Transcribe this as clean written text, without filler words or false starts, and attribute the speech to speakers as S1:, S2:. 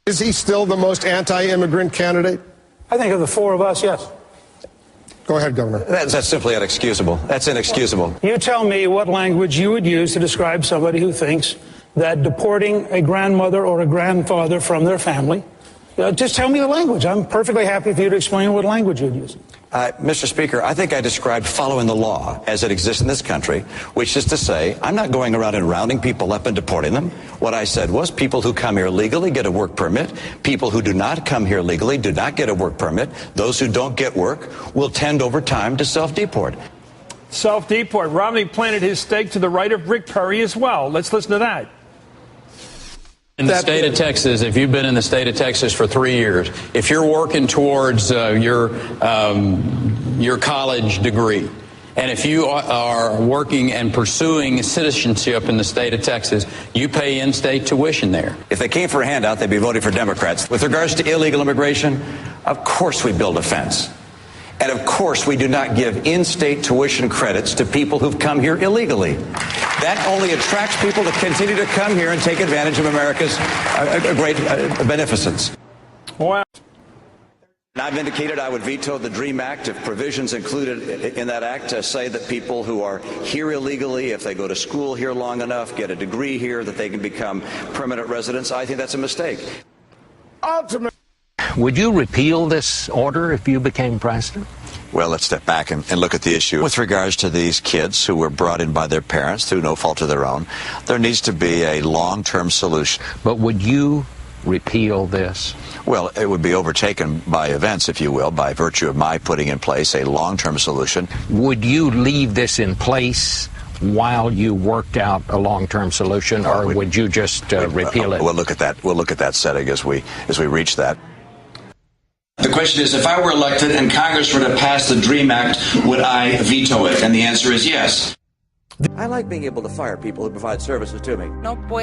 S1: Is he still the most anti-immigrant candidate?
S2: I think of the four of us, yes.
S1: Go ahead, Governor.
S3: That's simply inexcusable. That's inexcusable.
S2: You tell me what language you would use to describe somebody who thinks that deporting a grandmother or a grandfather from their family, just tell me the language. I'm perfectly happy for you to explain what language you'd use.
S3: Mr. Speaker, I think I described following the law as it exists in this country, which is to say, I'm not going around and rounding people up and deporting them. What I said was people who come here legally get a work permit. People who do not come here legally do not get a work permit. Those who don't get work will tend over time to self-deport.
S4: Self-deport. Romney planted his stake to the right of Rick Perry as well. Let's listen to that.
S5: In the state of Texas, if you've been in the state of Texas for 3 years, if you're working towards your college degree, and if you are working and pursuing citizenship in the state of Texas, you pay in-state tuition there.
S3: If they came for a handout, they'd be voting for Democrats. With regards to illegal immigration, of course we build a fence. And of course we do not give in-state tuition credits to people who've come here illegally. That only attracts people to continue to come here and take advantage of America's great beneficence.
S4: Wow.
S3: And I've indicated I would veto the DREAM Act if provisions included in that act say that people who are here illegally, if they go to school here long enough, get a degree here, that they can become permanent residents. I think that's a mistake.
S1: Ultimately.
S6: Would you repeal this order if you became president?
S3: Well, let's step back and look at the issue. With regards to these kids who were brought in by their parents through no fault of their own, there needs to be a long-term solution.
S6: But would you repeal this?
S3: Well, it would be overtaken by events, if you will, by virtue of my putting in place a long-term solution.
S6: Would you leave this in place while you worked out a long-term solution, or would you just repeal it?
S3: We'll look at that. We'll look at that setting as we reach that.
S7: The question is, if I were elected and Congress were to pass the DREAM Act, would I veto it? And the answer is yes.
S3: I like being able to fire people who provide services to me.
S8: No puede